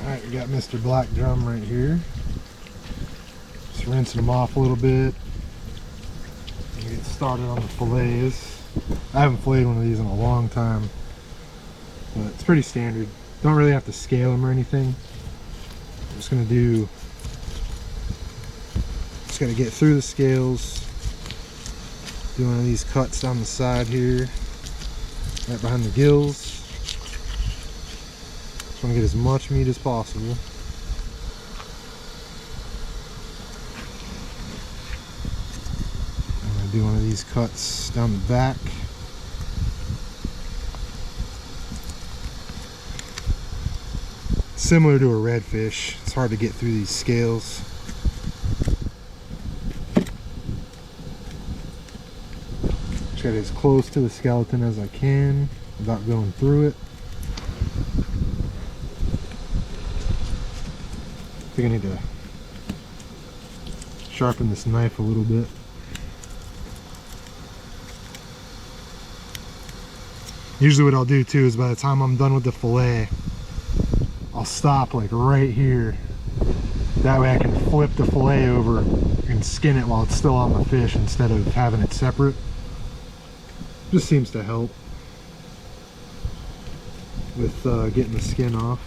Alright, we got Mr. Black Drum right here. Just rinsing them off a little bit. And get started on the fillets. I haven't filleted one of these in a long time, but it's pretty standard. Don't really have to scale them or anything. I'm just gonna gotta get through the scales. Do one of these cuts down the side here, right behind the gills. Just want to get as much meat as possible. I'm going to do one of these cuts down the back. Similar to a redfish, it's hard to get through these scales. Just get as close to the skeleton as I can without going through it. I think I need to sharpen this knife a little bit. Usually what I'll do too is by the time I'm done with the fillet, I'll stop like right here. That way I can flip the fillet over and skin it while it's still on the fish instead of having it separate. Just seems to help with getting the skin off.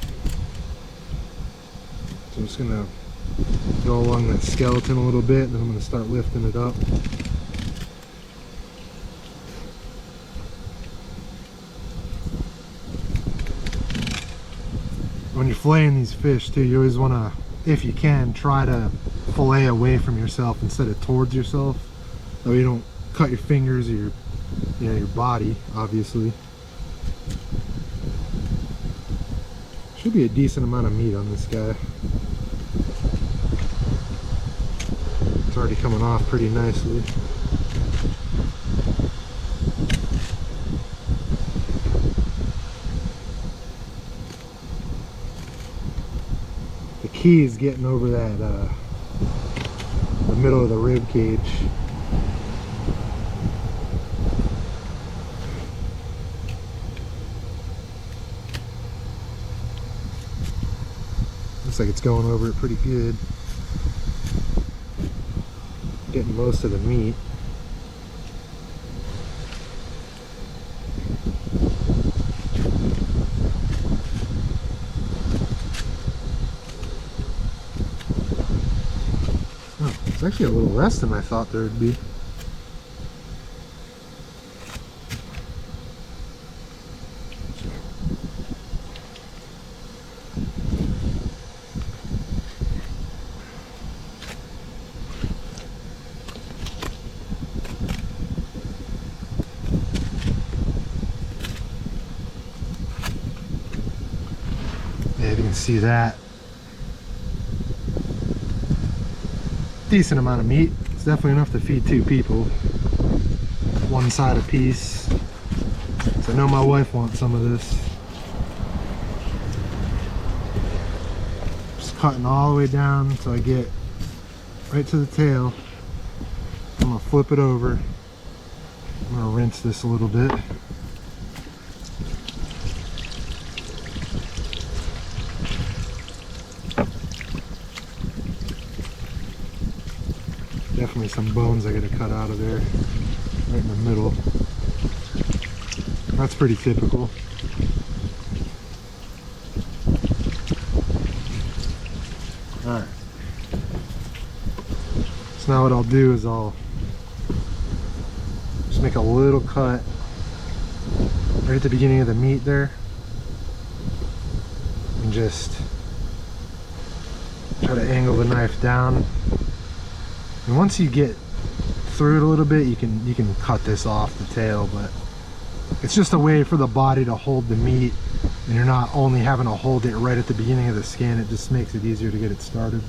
So I'm just gonna go along that skeleton a little bit, and then I'm gonna start lifting it up. When you're filleting these fish too, you always wanna, if you can, try to fillet away from yourself instead of towards yourself. That way you don't cut your fingers or your body, obviously. Should be a decent amount of meat on this guy. It's already coming off pretty nicely. The key is getting over that the middle of the rib cage. Looks like it's going over it pretty good. Getting most of the meat. Oh, it's actually a little less than I thought there would be. Yeah, you can see that. Decent amount of meat. It's definitely enough to feed 2 people. One side a piece. So I know my wife wants some of this. Just cutting all the way down until I get right to the tail. I'm gonna flip it over. I'm gonna rinse this a little bit. Definitely some bones I gotta cut out of there, right in the middle. That's pretty typical. Alright. So now what I'll do is I'll just make a little cut right at the beginning of the meat there. And just try to angle the knife down. And once you get through it a little bit, you can cut this off the tail, but it's just a way for the body to hold the meat, and you're not only having to hold it right at the beginning of the skin. It just makes it easier to get it started.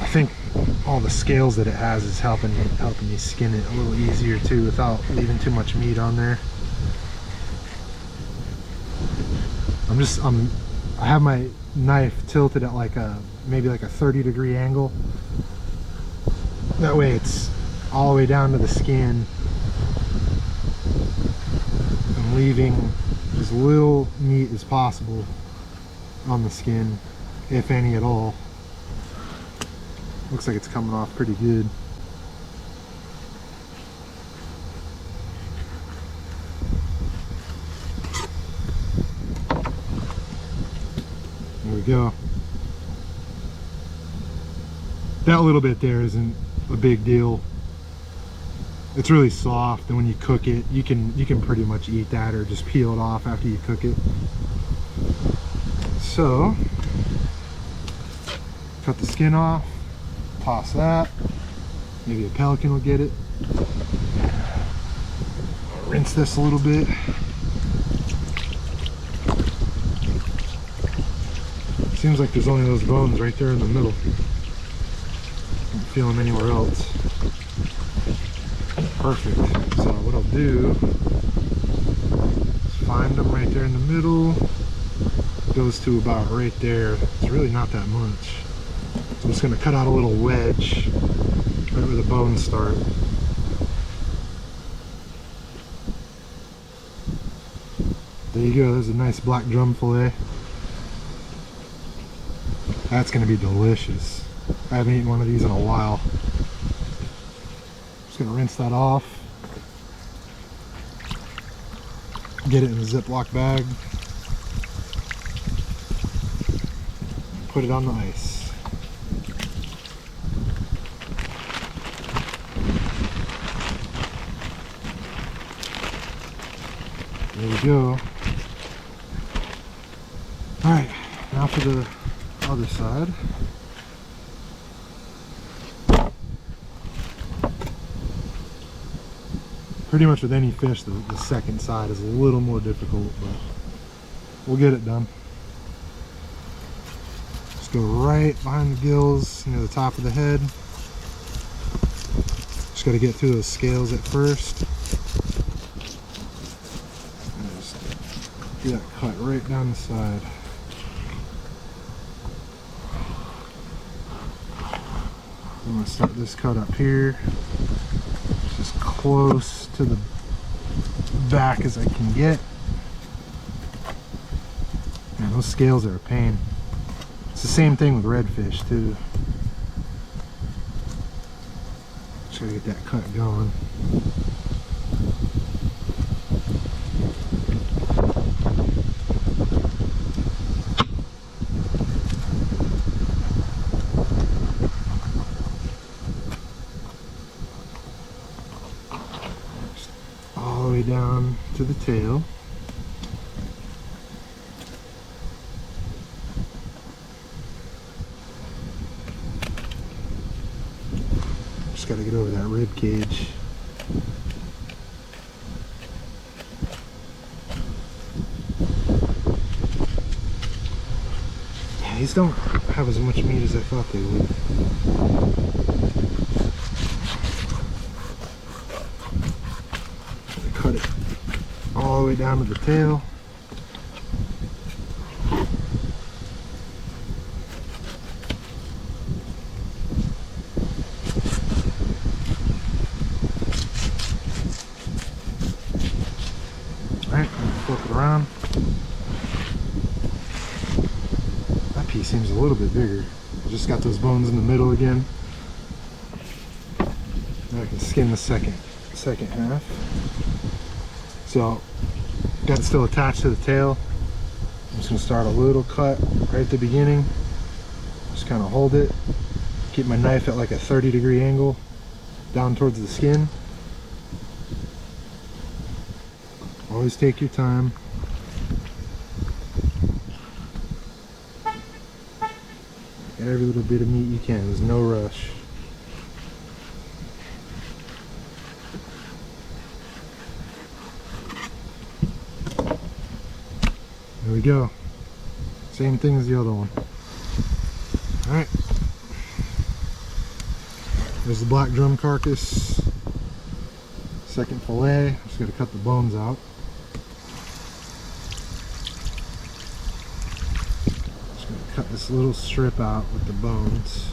I think all the scales that it has is helping me skin it a little easier too, without leaving too much meat on there. I have my knife tilted at like maybe like a 30-degree angle. That way it's all the way down to the skin and leaving as little meat as possible on the skin, if any at all. Looks like it's coming off pretty good. There we go. That little bit there isn't a big deal. It's really soft, and when you cook it, you can pretty much eat that or just peel it off after you cook it. So, cut the skin off, toss that. Maybe a pelican will get it. Rinse this a little bit. Seems like there's only those bones right there in the middle. Don't feel them anywhere else. Perfect. So what I'll do is find them right there in the middle. Goes to about right there. It's really not that much. So I'm just going to cut out a little wedge right where the bones start. There you go. There's a nice black drum fillet. That's going to be delicious. I haven't eaten one of these in a while. Just going to rinse that off. Get it in a Ziploc bag. Put it on the ice. There we go. Alright, now for the other side. Pretty much with any fish, the second side is a little more difficult, but we'll get it done. Just go right behind the gills, near the top of the head. Just got to get through those scales at first. And just get that cut right down the side. I'm going to start this cut up here, just close to the back as I can get. Man, those scales are a pain. It's the same thing with redfish too. Just gotta get that cut going. All the way down to the tail. Just got to get over that rib cage. Yeah, these don't have as much meat as I thought they would. Cut it all the way down to the tail. Alright, flip it around. That piece seems a little bit bigger. I just got those bones in the middle again. Now I can skin the second half. So, got it still attached to the tail. I'm just going to start a little cut right at the beginning. Just kind of hold it. Keep my knife at like a 30-degree angle down towards the skin. Always take your time. Get every little bit of meat you can. There's no rush. There we go. Same thing as the other one. Alright. There's the black drum carcass. Second fillet. Just gotta cut the bones out. Just gonna cut this little strip out with the bones.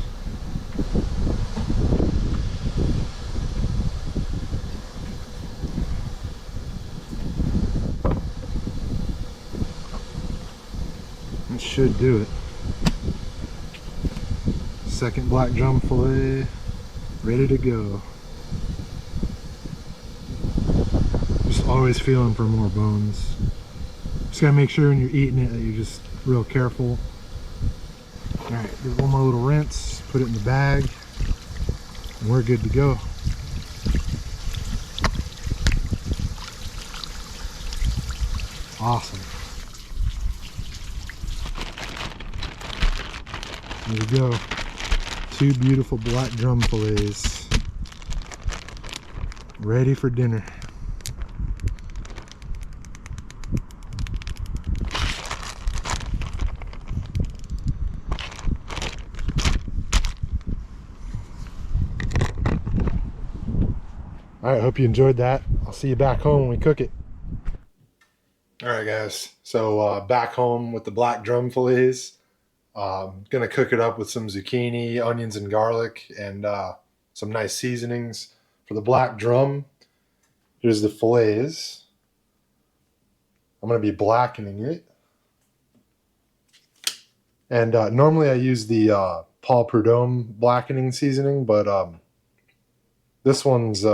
should do it. Second black drum fillet, ready to go. Just always feeling for more bones. Just gotta make sure when you're eating it that you're just real careful. Alright, give it one more little rinse, put it in the bag, and we're good to go. Awesome. There we go. 2 beautiful black drum fillets. Ready for dinner. Alright, hope you enjoyed that. I'll see you back home when we cook it. Alright guys, so back home with the black drum fillets. Gonna cook it up with some zucchini, onions, and garlic, and some nice seasonings. For the black drum, here's the fillets. I'm gonna be blackening it. And normally I use the Paul Prudhomme blackening seasoning, but this one's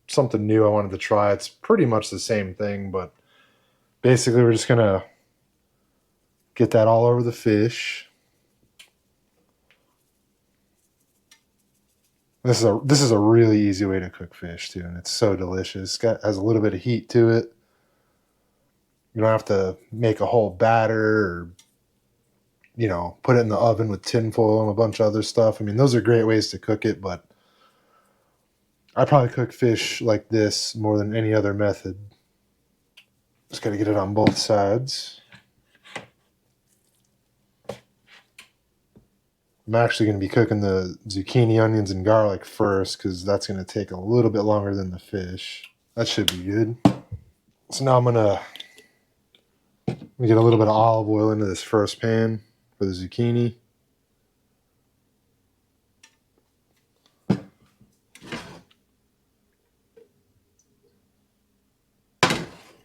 something new I wanted to try. It's pretty much the same thing, but basically we're just gonna get that all over the fish. This is a really easy way to cook fish too, and it's so delicious. Has a little bit of heat to it. You don't have to make a whole batter or, you know, put it in the oven with tinfoil and a bunch of other stuff. I mean, those are great ways to cook it, but I probably cook fish like this more than any other method. Just got to get it on both sides. I'm actually going to be cooking the zucchini, onions, and garlic first because that's going to take a little bit longer than the fish. That should be good. So now I'm going to get a little bit of olive oil into this first pan for the zucchini.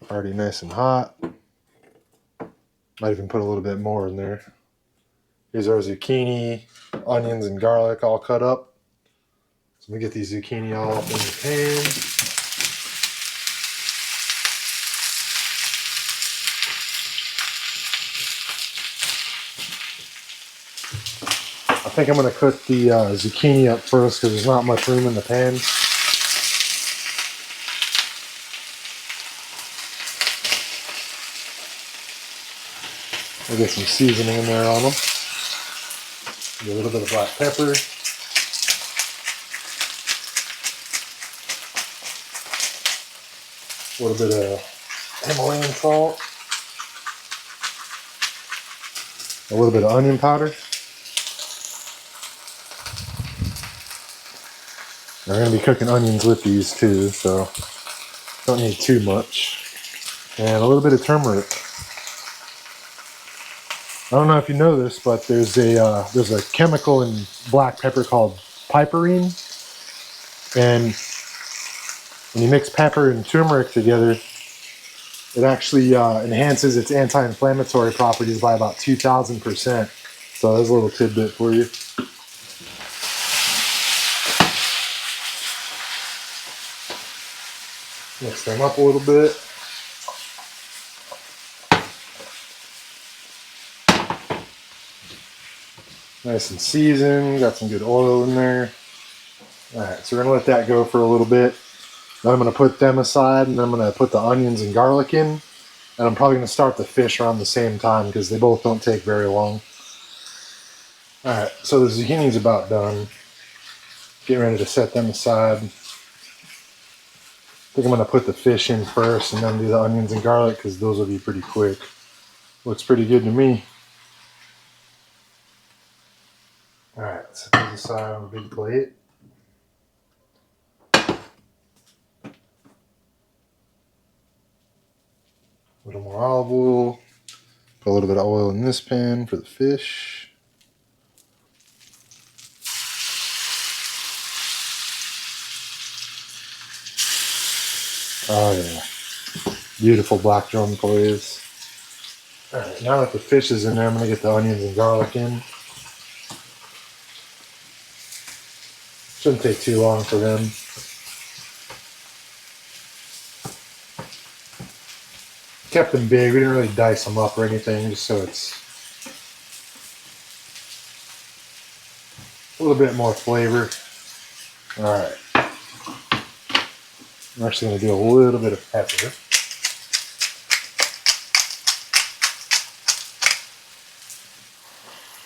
Already nice and hot. Might even put a little bit more in there. Here's our zucchini, onions, and garlic all cut up. So let me get these zucchini all up in the pan. I think I'm going to cook the zucchini up first because there's not much room in the pan. We'll get some seasoning in there on them. A little bit of black pepper. A little bit of Himalayan salt. A little bit of onion powder. We're going to be cooking onions with these too, so don't need too much. And a little bit of turmeric. I don't know if you know this, but there's a chemical in black pepper called piperine, and when you mix pepper and turmeric together, it actually enhances its anti-inflammatory properties by about 2,000%. So there's a little tidbit for you. Mix them up a little bit. Nice and seasoned, got some good oil in there. Alright, so we're going to let that go for a little bit. Then I'm going to put them aside, and then I'm going to put the onions and garlic in. And I'm probably going to start the fish around the same time because they both don't take very long. Alright, so the zucchini's about done. Getting ready to set them aside. I think I'm going to put the fish in first and then do the onions and garlic because those will be pretty quick. Looks pretty good to me. Alright, set those aside on a big plate. A little more olive oil. Put a little bit of oil in this pan for the fish. Oh yeah, beautiful black drum fillets. Alright, now that the fish is in there, I'm going to get the onions and garlic in. Shouldn't take too long for them. Kept them big. We didn't really dice them up or anything, just so it's a little bit more flavor. Alright. I'm actually going to do a little bit of pepper.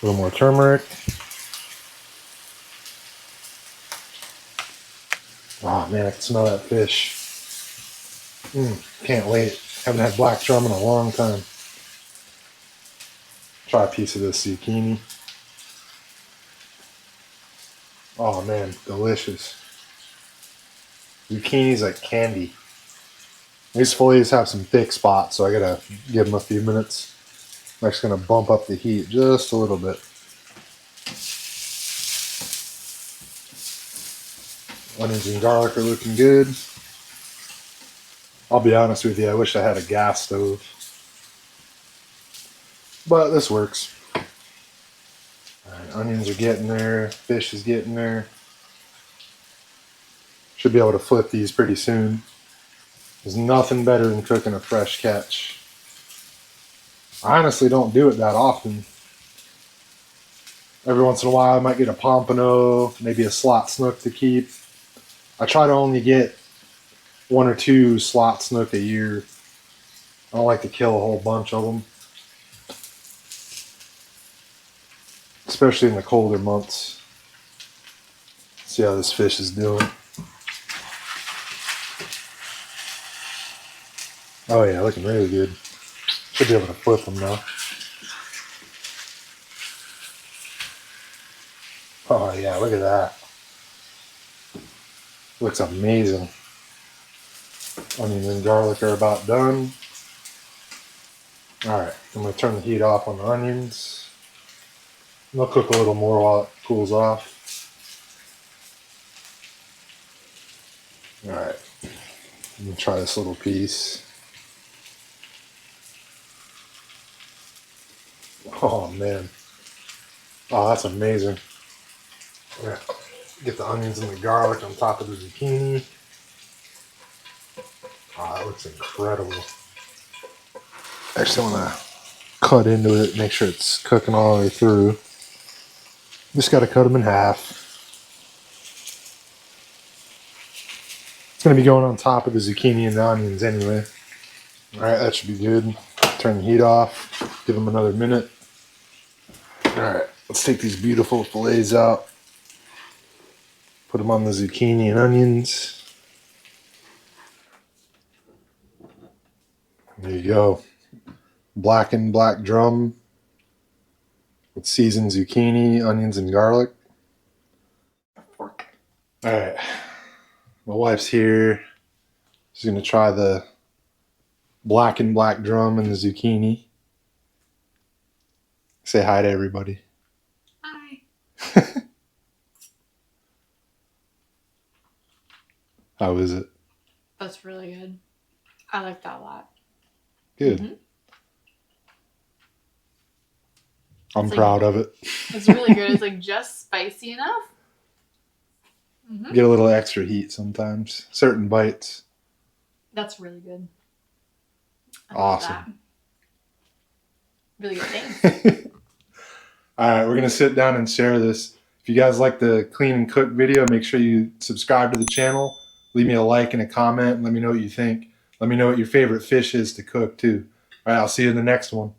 A little more turmeric. Oh man, I can smell that fish. Can't wait. Haven't had black drum in a long time. Try a piece of this zucchini. Oh man, delicious. Zucchini's like candy. These fillets have some thick spots, so I gotta give them a few minutes. I'm just gonna bump up the heat just a little bit. Onions and garlic are looking good. I'll be honest with you, I wish I had a gas stove. But this works. Alright, onions are getting there, fish is getting there. Should be able to flip these pretty soon. There's nothing better than cooking a fresh catch. I honestly don't do it that often. Every once in a while I might get a pompano, maybe a slot snook to keep. I try to only get 1 or 2 slot snook a year. I don't like to kill a whole bunch of them. Especially in the colder months. See how this fish is doing. Oh yeah, looking really good. Should be able to flip them now. Oh yeah, look at that. Looks amazing. Onions and garlic are about done. Alright, I'm going to turn the heat off on the onions. They'll cook a little more while it cools off. Alright, I'm going to try this little piece. Oh man. Oh, that's amazing. Yeah. Get the onions and the garlic on top of the zucchini. Oh, that looks incredible. Actually, I want to cut into it, make sure it's cooking all the way through. Just got to cut them in half. It's going to be going on top of the zucchini and the onions anyway. Alright, that should be good. Turn the heat off. Give them another minute. Alright, let's take these beautiful fillets out. Put them on the zucchini and onions. There you go. Blackened black drum with seasoned zucchini, onions, and garlic. Alright, my wife's here. She's going to try the blackened black drum and the zucchini. Say hi to everybody. Hi. How is it? That's really good. I like that a lot. Good. Mm-hmm. I'm proud of it. It's really good. It's like just spicy enough. Mm-hmm. Get a little extra heat sometimes. Certain bites. That's really good. Awesome. That. Really good. Thanks. All right, we're going to sit down and share this. If you guys like the clean and cook video, make sure you subscribe to the channel. Leave me a like and a comment and let me know what you think. Let me know what your favorite fish is to cook too. All right, I'll see you in the next one.